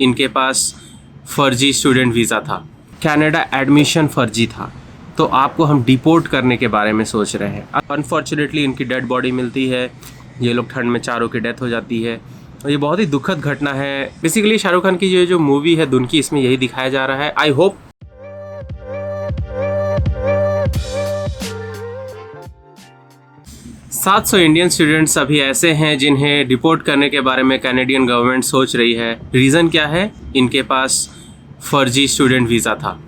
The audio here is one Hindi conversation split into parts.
इनके पास फर्जी स्टूडेंट वीज़ा था, कनाडा एडमिशन फर्जी था, तो आपको हम डिपोर्ट करने के बारे में सोच रहे हैं। अनफॉर्चुनेटली इनकी डेड बॉडी मिलती है, ये लोग ठंड में चारों की डेथ हो जाती है। और ये बहुत ही दुखद घटना है। बेसिकली शाहरुख खान की जो मूवी है दुनकी, इसमें यही दिखाया जा रहा है। आई होप 700 इंडियन स्टूडेंट्स अभी ऐसे हैं जिन्हें डिपोर्ट करने के बारे में कैनेडियन गवर्नमेंट सोच रही है। रीज़न क्या है? इनके पास फर्जी स्टूडेंट वीज़ा था।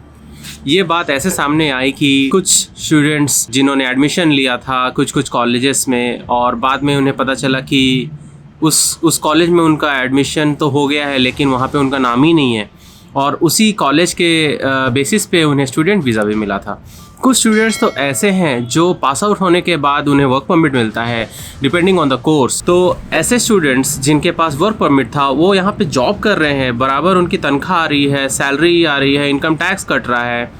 ये बात ऐसे सामने आई कि कुछ स्टूडेंट्स जिन्होंने एडमिशन लिया था कुछ कॉलेजेस में, और बाद में उन्हें पता चला कि उस कॉलेज में उनका एडमिशन तो हो गया है लेकिन वहाँ पे उनका नाम ही नहीं है, और उसी कॉलेज के बेसिस पे उन्हें स्टूडेंट वीज़ा भी मिला था। कुछ स्टूडेंट्स तो ऐसे हैं जो पास आउट होने के बाद उन्हें वर्क परमिट मिलता है डिपेंडिंग ऑन द कोर्स। तो ऐसे स्टूडेंट्स जिनके पास वर्क परमिट था वो यहाँ पे जॉब कर रहे हैं, बराबर उनकी तनख्वाह आ रही है, सैलरी आ रही है, इनकम टैक्स कट रहा है।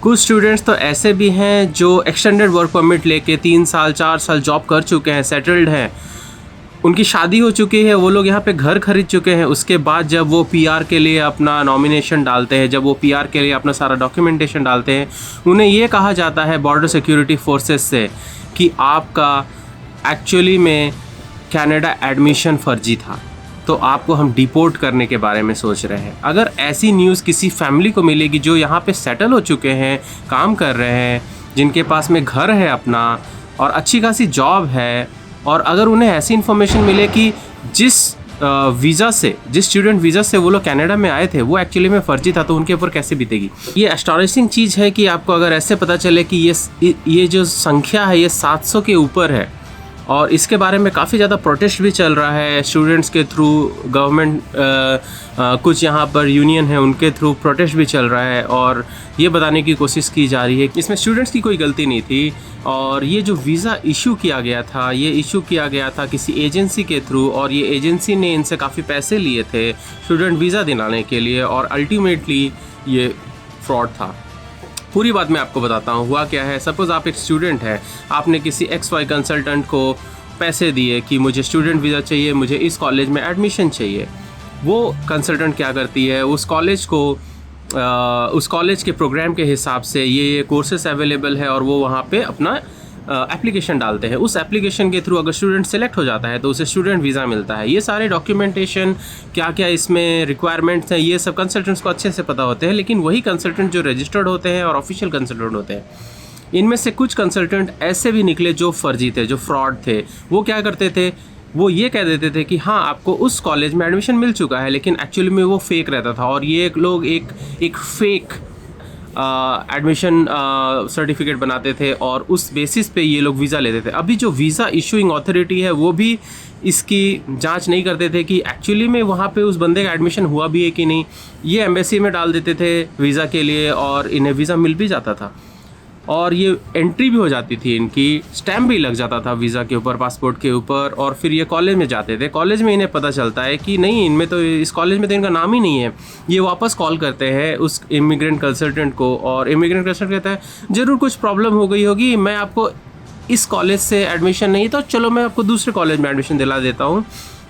कुछ स्टूडेंट्स तो ऐसे भी हैं जो एक्सटेंडेड वर्क परमिट लेके 3 साल 4 साल जॉब कर चुके हैं, सेटल्ड हैं, उनकी शादी हो चुकी है, वो लोग यहाँ पे घर खरीद चुके हैं। उसके बाद जब वो पीआर के लिए अपना नॉमिनेशन डालते हैं, जब वो पीआर के लिए अपना सारा डॉक्यूमेंटेशन डालते हैं, उन्हें ये कहा जाता है बॉर्डर सिक्योरिटी फोर्सेस से कि आपका एक्चुअली में कनाडा एडमिशन फर्जी था, तो आपको हम डिपोर्ट करने के बारे में सोच रहे हैं। अगर ऐसी न्यूज़ किसी फैमिली को मिलेगी जो यहाँ पे सेटल हो चुके हैं, काम कर रहे हैं, जिनके पास में घर है अपना और अच्छी खासी जॉब है, और अगर उन्हें ऐसी इन्फॉर्मेशन मिले कि जिस स्टूडेंट वीज़ा से वो लोग कनाडा में आए थे वो एक्चुअली में फ़र्जी था, तो उनके ऊपर कैसे बीतेगी। ये एस्टोनिशिंग चीज़ है कि आपको अगर ऐसे पता चले कि ये जो संख्या है ये 700 के ऊपर है, और इसके बारे में काफ़ी ज़्यादा प्रोटेस्ट भी चल रहा है स्टूडेंट्स के थ्रू। गवर्नमेंट कुछ यहाँ पर यूनियन है उनके थ्रू प्रोटेस्ट भी चल रहा है, और ये बताने की कोशिश की जा रही है कि इसमें स्टूडेंट्स की कोई गलती नहीं थी, और ये जो वीज़ा इशू किया गया था ये इशू किया गया था किसी एजेंसी के थ्रू, और ये एजेंसी ने इनसे काफ़ी पैसे लिए थे स्टूडेंट वीज़ा दिलाने के लिए, और अल्टीमेटली ये फ्रॉड था। पूरी बात मैं आपको बताता हूँ हुआ क्या है। सपोज़ आप एक स्टूडेंट है, आपने किसी XY कंसल्टेंट को पैसे दिए कि मुझे स्टूडेंट वीज़ा चाहिए, मुझे इस कॉलेज में एडमिशन चाहिए। वो कंसल्टेंट क्या करती है, उस कॉलेज के प्रोग्राम के हिसाब से ये कोर्सेस अवेलेबल है, और वो वहाँ पे अपना एप्लीकेशन डालते हैं। उस एप्लीकेशन के थ्रू अगर स्टूडेंट सेलेक्ट हो जाता है तो उसे स्टूडेंट वीज़ा मिलता है। ये सारे डॉक्यूमेंटेशन क्या क्या इसमें रिक्वायरमेंट्स हैं ये सब कंसल्टेंट्स को अच्छे से पता होते हैं, लेकिन वही कंसल्टेंट जो रजिस्टर्ड होते हैं और ऑफिशियल कंसल्टेंट होते हैं, इनमें से कुछ कंसल्टेंट ऐसे भी निकले जो फर्जी थे, जो फ्रॉड थे। वो क्या करते थे, वो ये कह देते थे कि हाँ आपको उस कॉलेज में एडमिशन मिल चुका है, लेकिन एक्चुअली में वो फेक रहता था, और ये लोग एक फेक एडमिशन सर्टिफिकेट बनाते थे, और उस बेसिस पे ये लोग वीज़ा लेते थे। अभी जो वीज़ा इशूइंग अथॉरिटी है वो भी इसकी जांच नहीं करते थे कि एक्चुअली में वहाँ पे उस बंदे का एडमिशन हुआ भी है कि नहीं। ये एम्बेसी में डाल देते थे वीज़ा के लिए, और इन्हें वीज़ा मिल भी जाता था, और ये एंट्री भी हो जाती थी, इनकी स्टैम्प भी लग जाता था वीज़ा के ऊपर, पासपोर्ट के ऊपर। और फिर ये कॉलेज में जाते थे, कॉलेज में इन्हें पता चलता है कि नहीं, इनमें तो इस कॉलेज में तो इनका नाम ही नहीं है। ये वापस कॉल करते हैं उस इमिग्रेंट कंसल्टेंट को, और इमिग्रेंट कंसल्टेंट कहता है ज़रूर कुछ प्रॉब्लम हो गई होगी, मैं आपको इस कॉलेज से एडमिशन नहीं, तो चलो मैं आपको दूसरे कॉलेज में एडमिशन दिला देता हूँ।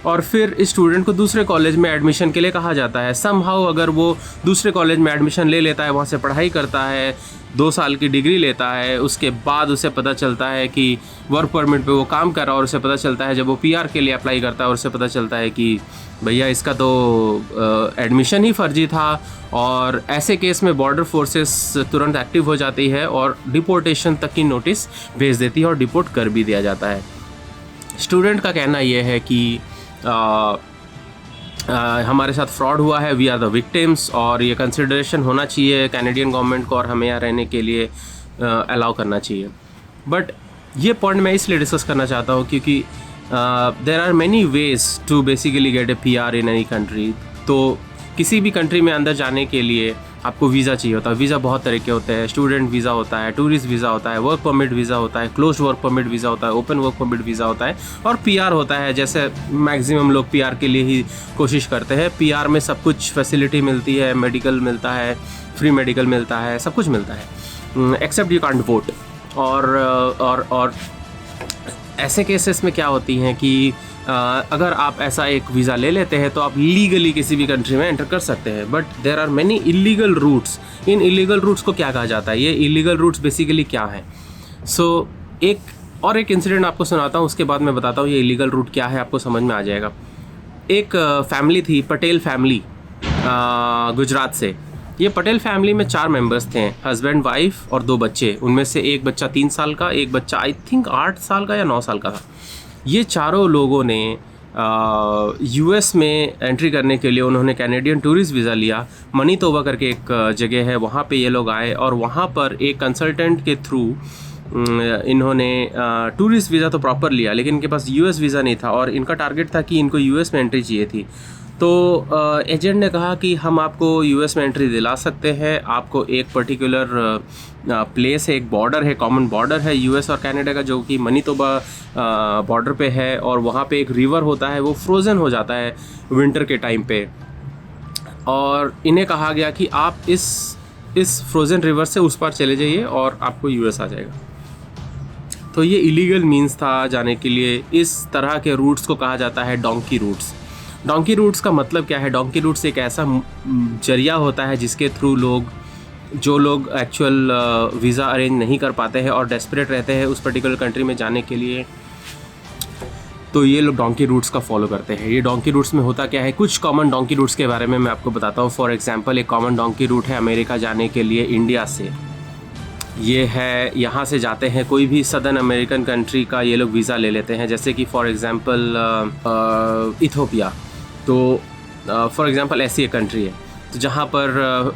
और फिर इस स्टूडेंट को दूसरे कॉलेज में एडमिशन के लिए कहा जाता है। समहाउ अगर वो दूसरे कॉलेज में एडमिशन ले लेता है, वहाँ से पढ़ाई करता है, 2 साल की डिग्री लेता है, उसके बाद उसे पता चलता है कि वर्क परमिट पे वो काम कर रहा है, और उसे पता चलता है जब वो पीआर के लिए अप्लाई करता है और उसे पता चलता है कि भैया इसका तो एडमिशन ही फर्जी था। और ऐसे केस में बॉर्डर फोर्सेस तुरंत एक्टिव हो जाती है और डिपोर्टेशन तक की नोटिस भेज देती है और डिपोर्ट कर भी दिया जाता है। स्टूडेंट का कहना यह है कि हमारे साथ फ्रॉड हुआ है, वी आर द विक्टिम्स, और ये कंसिडरेशन होना चाहिए कैनेडियन गवर्नमेंट को, और हमें यहाँ रहने के लिए अलाउ करना चाहिए। बट ये पॉइंट मैं इसलिए डिस्कस करना चाहता हूँ क्योंकि there are many ways to basically get a PR in any country. तो किसी भी कंट्री में अंदर जाने के लिए आपको वीज़ा चाहिए होता है। वीज़ा बहुत तरह के होते हैं, स्टूडेंट वीज़ा होता है, टूरिस्ट वीज़ा होता है, वर्क परमिट वीज़ा होता है, क्लोज्ड वर्क परमिट वीज़ा होता है, ओपन वर्क परमिट वीज़ा होता है, और PR होता है। जैसे मैक्सिमम लोग PR के लिए ही कोशिश करते हैं। PR में सब कुछ फैसिलिटी मिलती है, मेडिकल मिलता है, फ्री मेडिकल मिलता है, सब कुछ मिलता है, एक्सेप्ट यू कांट वोट। और ऐसे केसेस में क्या होती हैं कि अगर आप ऐसा एक वीज़ा ले लेते हैं तो आप लीगली किसी भी कंट्री में एंटर कर सकते हैं, but there are many illegal routes. इन इलीगल रूट्स को क्या कहा जाता है? ये इलीगल रूट्स बेसिकली क्या हैं? सो एक इंसिडेंट आपको सुनाता हूँ, उसके बाद मैं बताता हूँ ये इलीगल रूट क्या है, आपको समझ में आ जाएगा। एक फैमिली थी, पटेल फैमिली, गुजरात से। ये पटेल फैमिली में 4 मेंबर्स थे, हस्बैंड, वाइफ और 2 बच्चे। उनमें से एक बच्चा 3 साल का, एक बच्चा आई थिंक 8 साल का या 9 साल का था। ये चारों लोगों ने यूएस में एंट्री करने के लिए उन्होंने कैनेडियन टूरिस्ट वीज़ा लिया। मनीतोबा करके एक जगह है, वहाँ पे ये लोग आए और वहाँ पर एक कंसल्टेंट के थ्रू इन्होंने टूरिस्ट वीज़ा तो प्रॉपर लिया, लेकिन इनके पास यूएस वीज़ा नहीं था और इनका टारगेट था कि इनको यूएस में एंट्री चाहिए थी। तो एजेंट ने कहा कि हम आपको यूएस में एंट्री दिला सकते हैं, आपको एक पर्टिकुलर प्लेस है, एक बॉर्डर है, कॉमन बॉर्डर है यूएस और कनाडा का, जो कि मनीतोबा बॉर्डर पे है, और वहाँ पे एक रिवर होता है, वो फ्रोज़न हो जाता है विंटर के टाइम पे। और इन्हें कहा गया कि आप इस फ्रोज़न रिवर से उस पार चले जाइए और आपको यूएस आ जाएगा। तो ये इलीगल मीन्स था जाने के लिए। इस तरह के रूट्स को कहा जाता है डोंकी रूट्स। डोंकी रूट्स का मतलब क्या है? डोंकी रूट्स एक ऐसा जरिया होता है जिसके थ्रू जो लोग एक्चुअल वीज़ा अरेंज नहीं कर पाते हैं और डेस्परेट रहते हैं उस पर्टिकुलर कंट्री में जाने के लिए, तो ये लोग डोंकी रूट्स का फॉलो करते हैं। ये डोंकी रूट्स में होता क्या है? कुछ कॉमन डोंकी रूट्स के बारे में मैं आपको बताता हूँ। फॉर एग्जांपल, एक कॉमन डोंकी रूट है अमेरिका जाने के लिए इंडिया से। ये है, यहाँ से जाते हैं कोई भी सदर्न अमेरिकन कंट्री का ये लोग वीज़ा ले लेते हैं, जैसे कि फॉर एग्जांपल इथोपिया। तो फॉर एग्जांपल ऐसी एक कंट्री है तो जहाँ पर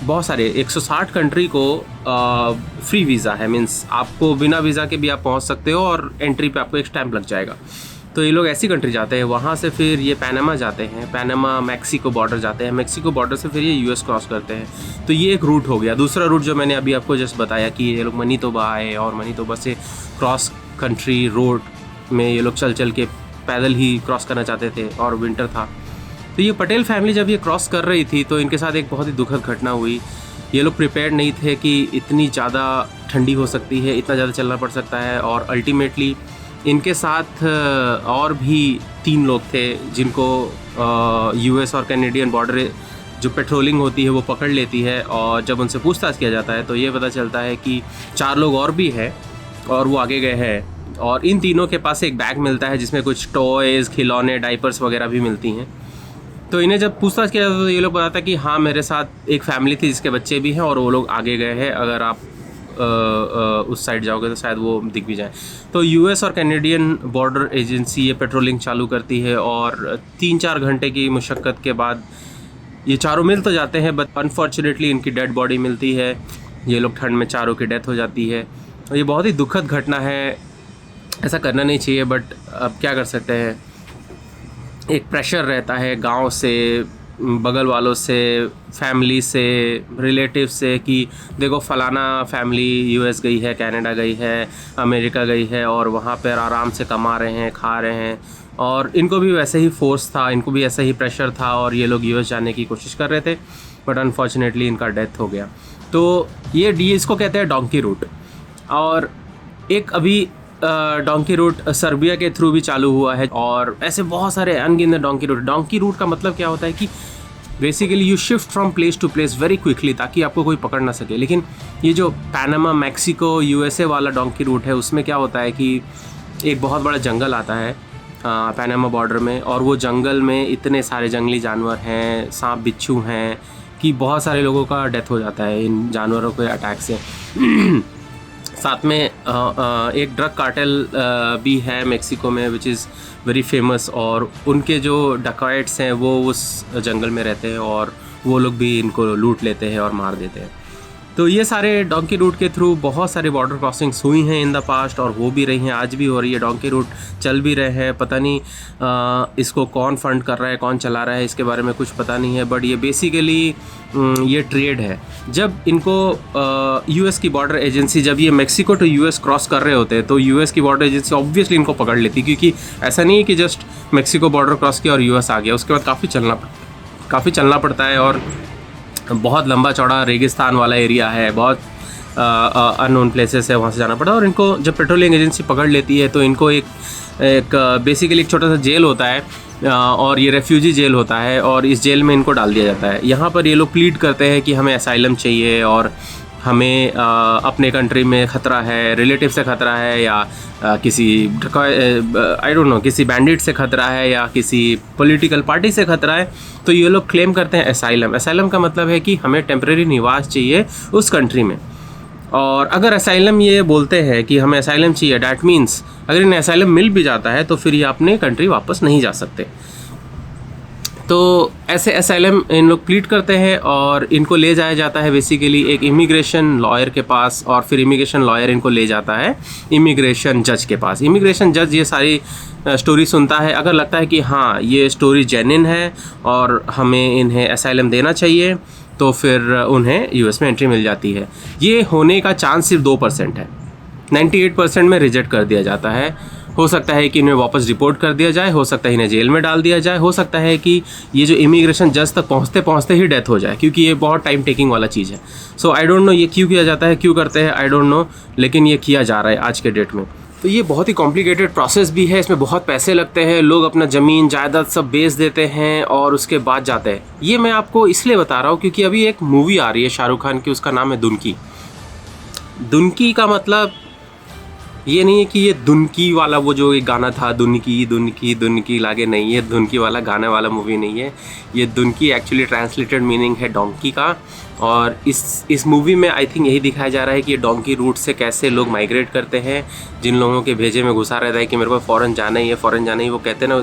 बहुत सारे 160 कंट्री को फ्री वीज़ा है, मीन्स आपको बिना वीज़ा के भी आप पहुँच सकते हो और एंट्री पे आपको एक स्टैंप लग जाएगा। तो ये लोग ऐसी कंट्री जाते हैं, वहाँ से फिर ये पैनामा जाते हैं, पैनामा मैक्सिको बॉर्डर जाते हैं, मैक्सिको बॉर्डर से फिर ये यूएस क्रॉस करते हैं। तो ये एक रूट हो गया। दूसरा रूट जो मैंने अभी आपको जस्ट बताया कि ये लोग मनीतोबा आए और मनीतोबा से क्रॉस कंट्री रोड में ये लोग चल के पैदल ही क्रॉस करना चाहते थे और विंटर था। तो ये पटेल फैमिली जब ये क्रॉस कर रही थी तो इनके साथ एक बहुत ही दुखद घटना हुई। ये लोग प्रिपेयर्ड नहीं थे कि इतनी ज़्यादा ठंडी हो सकती है, इतना ज़्यादा चलना पड़ सकता है, और अल्टीमेटली इनके साथ और भी 3 लोग थे जिनको यूएस और कैनेडियन बॉर्डर जो पेट्रोलिंग होती है वो पकड़ लेती है, और जब उनसे पूछताछ किया जाता है तो ये पता चलता है कि 4 लोग और भी हैं और वो आगे गए हैं, और इन तीनों के पास एक बैग मिलता है जिसमें कुछ टॉयज़, खिलौने, डाइपर्स वगैरह भी मिलती हैं। तो इन्हें जब पूछताछ किया जाता है तो ये लोग बताता है कि हाँ, मेरे साथ एक फैमिली थी जिसके बच्चे भी हैं और वो लोग आगे गए हैं, अगर आप उस साइड जाओगे तो शायद वो दिख भी जाए। तो यूएस और कैनेडियन बॉर्डर एजेंसी ये पेट्रोलिंग चालू करती है और 3-4 घंटे की मुशक्क़त के बाद ये चारों मिल तो जाते हैं, बट अनफॉर्चुनेटली इनकी डेड बॉडी मिलती है। ये लोग ठंड में चारों की डेथ हो जाती है। और ये बहुत ही दुखद घटना है, ऐसा करना नहीं चाहिए, बट अब क्या कर सकते हैं। एक प्रेशर रहता है गांव से, बगल वालों से, फैमिली से, रिलेटिव से कि देखो फलाना फैमिली यूएस गई है, कनाडा गई है, अमेरिका गई है और वहाँ पर आराम से कमा रहे हैं, खा रहे हैं, और इनको भी वैसे ही फोर्स था, इनको भी ऐसा ही प्रेशर था और ये लोग यूएस जाने की कोशिश कर रहे थे, बट अनफॉर्चुनेटली इनका डेथ हो गया। तो ये इसको कहते हैं डोंकी रूट। और एक अभी डोंकी रूट सर्बिया के थ्रू भी चालू हुआ है, और ऐसे बहुत सारे अनगिनत डोंकी रूट। डोंकी रूट का मतलब क्या होता है कि basically you shift from place to place very quickly, ताकि आपको कोई पकड़ ना सके। लेकिन ये जो पैनामा, मैक्सिको, यूएसए वाला डोंकी रूट है, उसमें क्या होता है कि एक बहुत बड़ा जंगल आता है पैनामा बॉर्डर में, और वो जंगल में इतने सारे जंगली जानवर हैं, सांप बिच्छू हैं, कि बहुत सारे लोगों का डेथ हो जाता है इन जानवरों के अटैक से। साथ में एक ड्रग कार्टेल भी है मेक्सिको में, विच इज़ वेरी फेमस, और उनके जो डकैट्स हैं वो उस जंगल में रहते हैं और वो लोग भी इनको लूट लेते हैं और मार देते हैं। तो ये सारे डोंकी रूट के थ्रू बहुत सारे बॉर्डर क्रॉसिंग्स हुई हैं इन द पास्ट, और हो भी रही हैं, आज भी हो रही है। डोंकी रूट चल भी रहे हैं, पता नहीं इसको कौन फंड कर रहा है, कौन चला रहा है, इसके बारे में कुछ पता नहीं है, बट ये बेसिकली ये ट्रेड है। जब इनको यूएस की बॉर्डर एजेंसी, जब ये मेक्सिको टू यूएस क्रॉस कर रहे होते हैं तो यूएस की बॉर्डर एजेंसी ऑब्वियसली इनको पकड़ लेती, क्योंकि ऐसा नहीं है कि जस्ट मेक्सिको बॉर्डर क्रॉस किया और यूएस आ गया। उसके बाद काफ़ी चलना पड़ता है, और बहुत लंबा चौड़ा रेगिस्तान वाला एरिया है, बहुत अननोन प्लेसेस है, वहाँ से जाना पड़ा। और इनको जब पेट्रोलिंग एजेंसी पकड़ लेती है तो इनको एक बेसिकली एक छोटा सा जेल होता है, और ये रेफ्यूजी जेल होता है, और इस जेल में इनको डाल दिया जाता है। यहाँ पर ये लोग प्लीड करते हैं कि हमें असाइलम चाहिए और हमें अपने कंट्री में ख़तरा है, रिलेटिव से ख़तरा है, या किसी आई डोंट नो किसी बैंडिट से ख़तरा है, या किसी पॉलिटिकल पार्टी से ख़तरा है। तो ये लोग क्लेम करते हैं असाइलम। असाइलम का मतलब है कि हमें टेम्परेरी निवास चाहिए उस कंट्री में। और अगर असाइलम ये बोलते हैं कि हमें असाइलम चाहिए, डैट मीन्स अगर इन्हें असाइलम मिल भी जाता है तो फिर ये अपने कंट्री वापस नहीं जा सकते। तो ऐसे असाइलम इन लोग प्लीड करते हैं और इनको ले जाया जाता है बेसिकली एक इमिग्रेशन लॉयर के पास, और फिर इमिग्रेशन लॉयर इनको ले जाता है इमिग्रेशन जज के पास। इमिग्रेशन जज ये सारी स्टोरी सुनता है। अगर लगता है कि हाँ ये स्टोरी जेन्युइन है और हमें इन्हें असाइलम देना चाहिए, तो फिर उन्हें यूएस में एंट्री मिल जाती है। ये होने का चांस सिर्फ 2% है, 98% में रिजेक्ट कर दिया जाता है। हो सकता है कि इन्हें वापस रिपोर्ट कर दिया जाए, हो सकता है इन्हें जेल में डाल दिया जाए, हो सकता है कि ये जो इमिग्रेशन जज तक पहुँचते पहुँचते ही डेथ हो जाए, क्योंकि ये बहुत टाइम टेकिंग वाला चीज़ है। सो आई डोंट नो ये क्यों किया जाता है, क्यों करते हैं, आई डोंट नो, लेकिन ये किया जा रहा है आज के डेट में। तो ये बहुत ही कॉम्प्लिकेटेड प्रोसेस भी है, इसमें बहुत पैसे लगते हैं, लोग अपना ज़मीन जायदाद सब बेच देते हैं और उसके बाद जाते हैं। ये मैं आपको इसलिए बता रहा हूँ क्योंकि अभी एक मूवी आ रही है शाहरुख खान की, उसका नाम है दुनकी। दुनकी का मतलब ये नहीं है कि ये दुनकी वाला वो जो एक गाना था, दुनकी दुनकी दुनकी लागे, नहीं, ये दुनकी वाला गाने वाला मूवी नहीं है। ये दुनकी एक्चुअली ट्रांसलेटेड मीनिंग है डोंकी का। और इस मूवी में आई थिंक यही दिखाया जा रहा है कि ये डोंकी रूट से कैसे लोग माइग्रेट करते हैं। जिन लोगों के भेजे में घुसा रहता है कि मेरे को फ़ॉरेन जाना ही है, फ़ॉरेन जाना ही, वो कहते हैं ना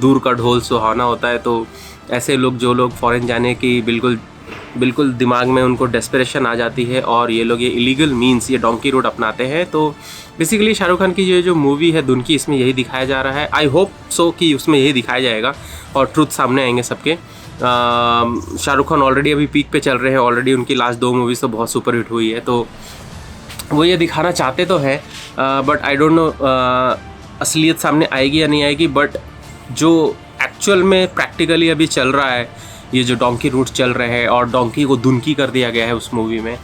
दूर का ढोल सुहाना होता है। तो ऐसे लोग जो लोग फ़ॉरेन जाने की बिल्कुल दिमाग में उनको डेस्परेशन आ जाती है और ये लोग ये इलीगल मीन्स ये डोंकी रूट अपनाते हैं। तो बेसिकली शाहरुख खान की ये जो मूवी है दुनकी, इसमें यही दिखाया जा रहा है। आई होप सो कि उसमें यही दिखाया जाएगा और ट्रुथ सामने आएंगे सबके। शाहरुख खान ऑलरेडी अभी पीक पे चल रहे हैं, ऑलरेडी उनकी लास्ट 2 मूवीज़ तो बहुत सुपर हिट हुई है, तो वो ये दिखाना चाहते तो है, बट आई डोंट नो असलियत सामने आएगी या नहीं आएगी। बट जो एक्चुअल में प्रैक्टिकली अभी चल रहा है, ये जो डोंकी रूट चल रहे हैं और डोंकी को दुनकी कर दिया गया है उस मूवी में,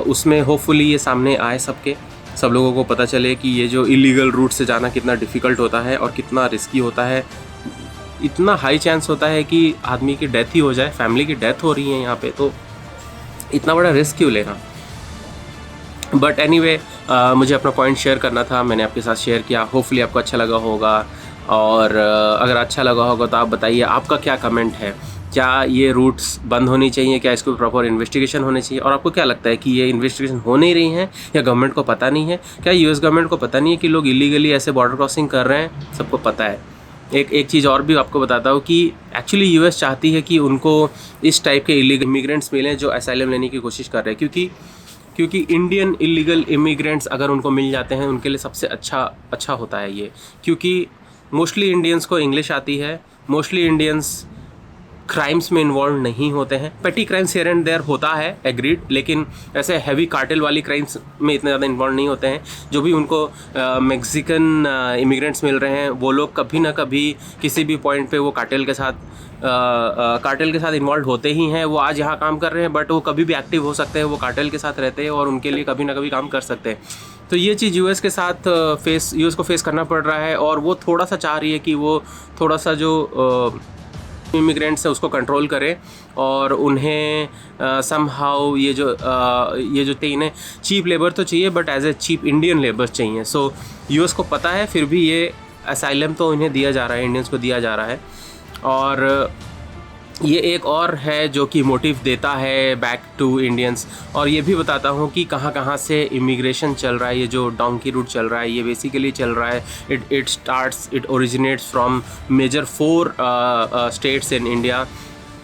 उसमें होपफुली ये सामने आए सब लोगों को पता चले कि ये जो इलीगल रूट से जाना कितना डिफ़िकल्ट होता है और कितना रिस्की होता है। इतना हाई चांस होता है कि आदमी की डेथ ही हो जाए, फैमिली की डेथ हो रही है यहाँ पे, तो इतना बड़ा रिस्क क्यों लेना। बट एनीवे, मुझे अपना पॉइंट शेयर करना था, मैंने आपके साथ शेयर किया। होपफुली आपको अच्छा लगा होगा, और अगर अच्छा लगा होगा तो आप बताइए आपका क्या कमेंट है। क्या ये रूट्स बंद होनी चाहिए, क्या इसको प्रॉपर इन्वेस्टिगेशन होनी चाहिए, और आपको क्या लगता है कि ये इन्वेस्टिगेशन हो नहीं रही है या गवर्नमेंट को पता नहीं है? क्या यूएस गवर्नमेंट को पता नहीं है कि लोग इलीगली ऐसे बॉर्डर क्रॉसिंग कर रहे हैं? सबको पता है। एक चीज़ और भी आपको बताता हूँ कि एक्चुअली यूएस चाहती है कि उनको इस टाइप के इलीगल इमिग्रेंट्स मिलें जो असाइलम लेने की कोशिश कर रहे हैं, क्योंकि इंडियन इलीगल इमिग्रेंट्स अगर उनको मिल जाते हैं उनके लिए सबसे अच्छा होता है ये, क्योंकि मोस्टली इंडियंस को इंग्लिश आती है, मोस्टली इंडियंस क्राइम्स में इन्वॉल्व नहीं होते हैं। पेटी क्राइम्स हियर एंड देयर होता है, एग्रीड, लेकिन ऐसे हैवी कार्टेल वाली क्राइम्स में इतने ज़्यादा इन्वॉल्व नहीं होते हैं। जो भी उनको मैक्सिकन इमिग्रेंट्स मिल रहे हैं, वो लोग कभी ना कभी किसी भी पॉइंट पे वो कार्टेल के साथ इन्वॉल्व होते ही हैं। वो आज यहाँ काम कर रहे हैं, बट वो कभी भी एक्टिव हो सकते हैं, वो कार्टेल के साथ रहते हैं और उनके लिए कभी ना कभी काम कर सकते हैं। तो ये चीज़ यूएस को फेस करना पड़ रहा है, और वो थोड़ा सा चाह रही है कि वो थोड़ा सा जो इमिग्रेंट्स है उसको कंट्रोल करें और उन्हें समहाउ ये जो चाहिए, इन्हें चीप लेबर तो चाहिए, but as a cheap Indian labour चाहिए। सो यूएस को पता है, फिर भी ये असाइलम तो इन्हें दिया जा रहा है, इंडियंस को दिया जा रहा है। और ये एक और है जो कि मोटिव देता है बैक टू इंडियंस। और ये भी बताता हूँ कि कहाँ कहाँ से इमिग्रेशन चल रहा है। ये जो डोंकी रूट चल रहा है, ये बेसिकली चल रहा है, it originates from major 4 states in India.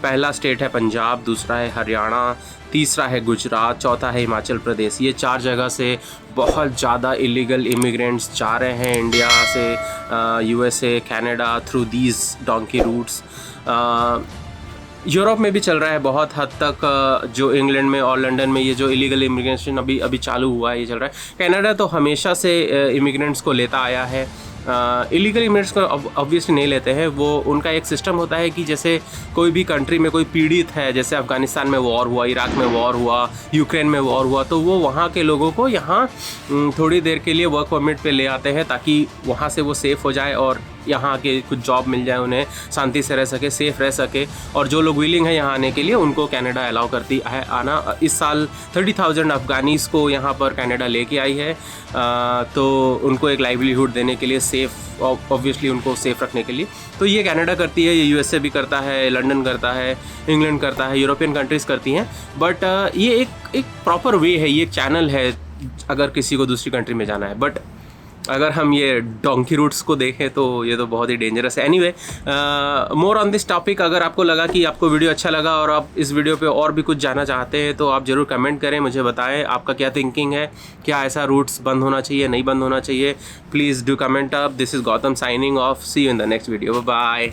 पहला स्टेट है पंजाब, दूसरा है हरियाणा, तीसरा है गुजरात, चौथा है हिमाचल प्रदेश। ये 4 जगह से बहुत ज़्यादा इलीगल इमिग्रेंट्स जा रहे हैं इंडिया से USA, Canada through these donkey routes. Europe में भी चल रहा है बहुत हद तक, जो इंग्लैंड में और लंदन में ये जो इलीगल इमिग्रेशन अभी चालू हुआ है, ये चल रहा है। कनाडा तो हमेशा से इमिग्रेंट्स को लेता आया है, इलीगल इमिग्रेंट्स को ऑब्वियसली नहीं लेते हैं। वो उनका एक सिस्टम होता है कि जैसे कोई भी कंट्री में कोई पीड़ित है, जैसे अफ़गानिस्तान में वॉर हुआ, इराक में वॉर हुआ, यूक्रेन में वॉर हुआ, तो वो वहाँ के लोगों को यहाँ थोड़ी देर के लिए वर्क परमिट पे ले आते हैं ताकि वहाँ से वो सेफ़ हो जाए और यहाँ आके कुछ जॉब मिल जाए, उन्हें शांति से रह सके, सेफ़ रह सके। और जो लोग विलिंग है यहाँ आने के लिए, उनको कनाडा अलाउ करती है आना। इस साल 30,000 अफ़गानीज़ को यहाँ पर कनाडा लेके आई है, तो उनको एक लाइवलीहुड देने के लिए, सेफ़ ऑब्वियसली उनको सेफ़ रखने के लिए। तो ये कनाडा करती है, ये यूएसए भी करता है, लंदन करता है, इंग्लैंड करता है, यूरोपियन कंट्रीज़ करती हैं। बट ये एक प्रॉपर वे है, ये एक चैनल है अगर किसी को दूसरी कंट्री में जाना है। बट अगर हम ये डोंकी रूट्स को देखें तो ये तो बहुत ही डेंजरस है। Anyway, more on this topic. अगर आपको लगा कि आपको वीडियो अच्छा लगा और आप इस वीडियो पे और भी कुछ जानना चाहते हैं तो आप ज़रूर कमेंट करें, मुझे बताएं आपका क्या थिंकिंग है, क्या ऐसा रूट्स बंद होना चाहिए, नहीं बंद होना चाहिए। Please do comment up. This is Gautam signing off. See you in the next video. Bye.